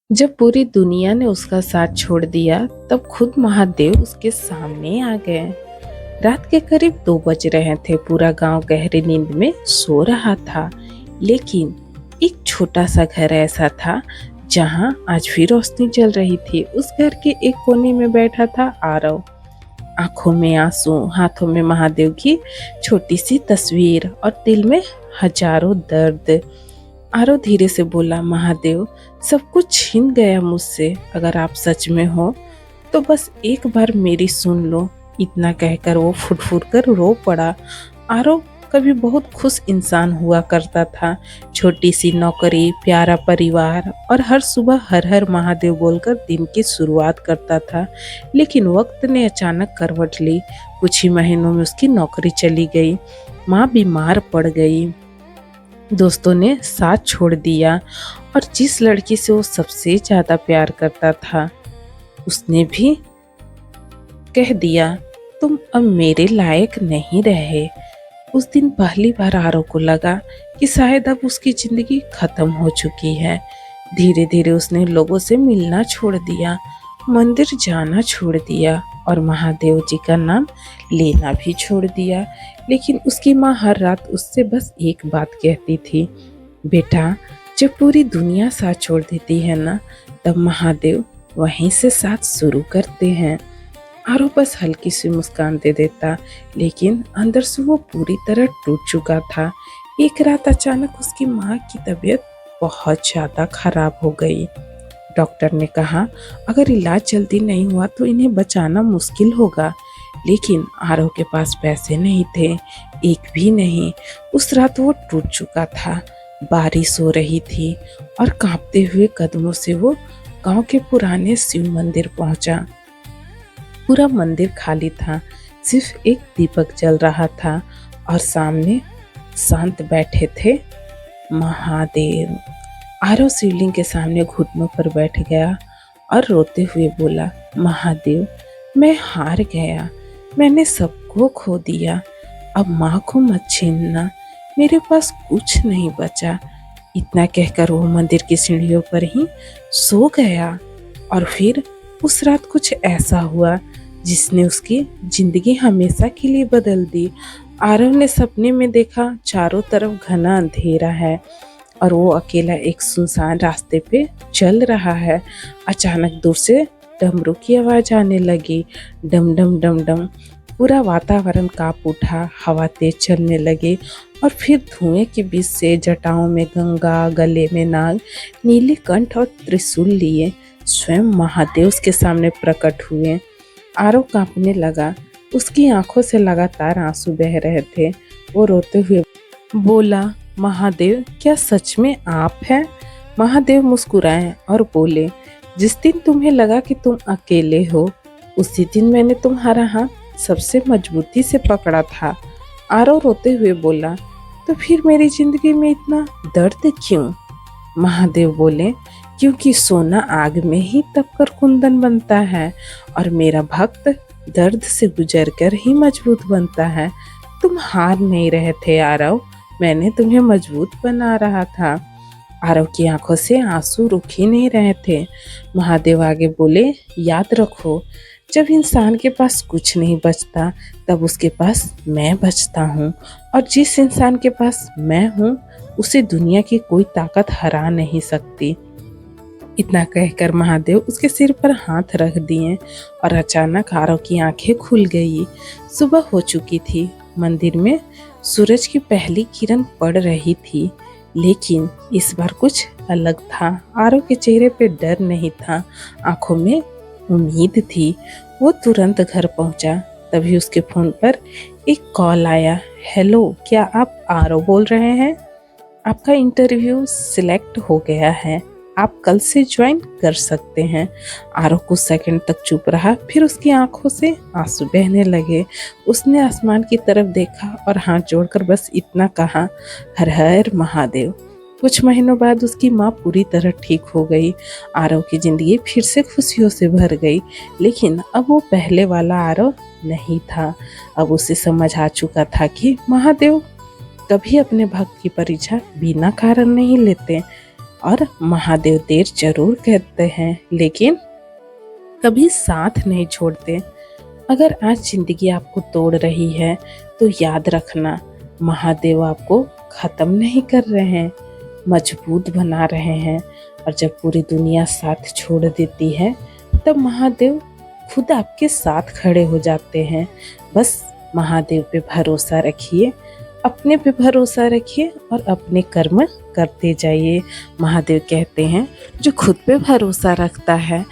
जब पूरी दुनिया ने उसका साथ छोड़ दिया, तब खुद महादेव उसके सामने आ गए। रात के करीब 2 बज रहे थे। पूरा गांव गहरी नींद में सो रहा था। लेकिन एक छोटा सा घर ऐसा था जहां आज भी रोशनी जल रही थी। उस घर के एक कोने में बैठा था आरव, आंखों में आंसू, हाथों में महादेव की छोटी सी तस्वीर और दिल में हजारों दर्द। आरव धीरे से बोला, महादेव, सब कुछ छीन गया मुझसे। अगर आप सच में हो तो बस एक बार मेरी सुन लो। इतना कहकर वो फुट कर रो पड़ा। आरव कभी बहुत खुश इंसान हुआ करता था। छोटी सी नौकरी, प्यारा परिवार और हर सुबह हर हर महादेव बोलकर दिन की शुरुआत करता था। लेकिन वक्त ने अचानक करवट ली। कुछ ही महीनों में उसकी नौकरी चली गई, माँ बीमार पड़ गई, दोस्तों ने साथ छोड़ दिया और जिस लड़की से वो सबसे ज्यादा प्यार करता था उसने भी कह दिया, तुम अब मेरे लायक नहीं रहे। उस दिन पहली बार आरव को लगा कि शायद अब उसकी जिंदगी खत्म हो चुकी है। धीरे धीरे उसने लोगों से मिलना छोड़ दिया, मंदिर जाना छोड़ दिया और महादेव जी का नाम लेना भी छोड़ दिया। लेकिन उसकी माँ हर रात उससे बस एक बात कहती थी, बेटा, जब पूरी दुनिया साथ छोड़ देती है ना, तब महादेव वहीं से साथ शुरू करते हैं। आरव बस हल्की सी मुस्कान दे देता, लेकिन अंदर से वो पूरी तरह टूट चुका था। एक रात अचानक उसकी माँ की तबीयत बहुत ज्यादा खराब हो गई। डॉक्टर ने कहा, अगर इलाज जल्दी नहीं हुआ तो इन्हें बचाना मुश्किल होगा। लेकिन आरव के पास पैसे नहीं थे, एक भी नहीं। उस रात वो टूट चुका था। बारिश हो रही थी और कांपते हुए कदमों से वो गांव के पुराने शिव मंदिर पहुंचा। पूरा मंदिर खाली था, सिर्फ एक दीपक जल रहा था और सामने शांत बैठे थे महादेव। आरव शिवलिंग के सामने घुटनों पर बैठ गया और रोते हुए बोला, महादेव, मैं हार गया, मैंने सबको खो दिया। अब माँ को मत छीनना, मेरे पास कुछ नहीं बचा। इतना कहकर वो मंदिर की सीढ़ियों पर ही सो गया। और फिर उस रात कुछ ऐसा हुआ जिसने उसकी जिंदगी हमेशा के लिए बदल दी। आरव ने सपने में देखा, चारों तरफ घना अंधेरा है और वो अकेला एक सुनसान रास्ते पे चल रहा है। अचानक दूर से डमरू की आवाज आने लगी, डम डम डम डम। पूरा वातावरण कांप उठा, हवा तेज चलने लगी और फिर धुएं के बीच से जटाओं में गंगा, गले में नाग, नीली कंठ और त्रिशूल लिए स्वयं महादेव उसके सामने प्रकट हुए। आरव कांपने लगा, उसकी आंखों से लगातार आंसू बह रहे थे। वो रोते हुए बोला, महादेव, क्या सच में आप हैं? महादेव मुस्कुराए और बोले, जिस दिन तुम्हें लगा कि तुम अकेले हो, उसी दिन मैंने तुम्हारा हाथ सबसे मजबूती से पकड़ा था। आरव रोते हुए बोला, तो फिर मेरी जिंदगी में इतना दर्द क्यों? महादेव बोले, क्योंकि सोना आग में ही तपकर कुंदन बनता है और मेरा भक्त दर्द से गुजर कर ही मजबूत बनता है। तुम हार नहीं रहे थे आरव, मैंने तुम्हें मजबूत बना रहा था। आरव की आंखों से आंसू रुक ही नहीं रहे थे। महादेव आगे बोले, याद रखो, जब इंसान के पास कुछ नहीं बचता, तब उसके पास मैं बचता हूँ और जिस इंसान के पास मैं हूँ उसे दुनिया की कोई ताकत हरा नहीं सकती। इतना कहकर महादेव उसके सिर पर हाथ रख दिए और अचानक आरव की आंखें खुल गई। सुबह हो चुकी थी। मंदिर में सूरज की पहली किरण पड़ रही थी, लेकिन इस बार कुछ अलग था। आरव के चेहरे पे डर नहीं था, आंखों में उम्मीद थी। वो तुरंत घर पहुंचा। तभी उसके फोन पर एक कॉल आया। हेलो, क्या आप आरव बोल रहे हैं? आपका इंटरव्यू सिलेक्ट हो गया है, आप कल से ज्वाइन कर सकते हैं। आरव कुछ सेकंड तक चुप रहा, फिर उसकी आंखों से आंसू बहने लगे। उसने आसमान की तरफ देखा और हाथ जोड़कर बस इतना कहा, हर हर महादेव। कुछ महीनों बाद उसकी माँ पूरी तरह ठीक हो गई। आरव की जिंदगी फिर से खुशियों से भर गई। लेकिन अब वो पहले वाला आरव नहीं था। अब उसे समझ आ चुका था कि महादेव कभी अपने भक्त की परीक्षा बिना कारण नहीं लेते। और महादेव देर जरूर करते हैं लेकिन कभी साथ नहीं छोड़ते। अगर आज जिंदगी आपको तोड़ रही है तो याद रखना, महादेव आपको खत्म नहीं कर रहे हैं, मजबूत बना रहे हैं। और जब पूरी दुनिया साथ छोड़ देती है तब महादेव खुद आपके साथ खड़े हो जाते हैं। बस महादेव पे भरोसा रखिए, अपने पे भरोसा रखिए और अपने कर्म करते जाइए। महादेव कहते हैं जो खुद पे भरोसा रखता है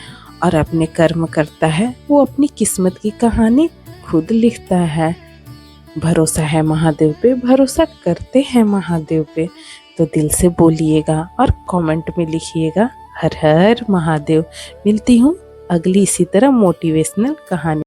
और अपने कर्म करता है वो अपनी किस्मत की कहानी खुद लिखता है। भरोसा है महादेव पे, भरोसा करते हैं महादेव पे, तो दिल से बोलिएगा और कमेंट में लिखिएगा हर हर महादेव। मिलती हूँ अगली इसी तरह मोटिवेशनल कहानी।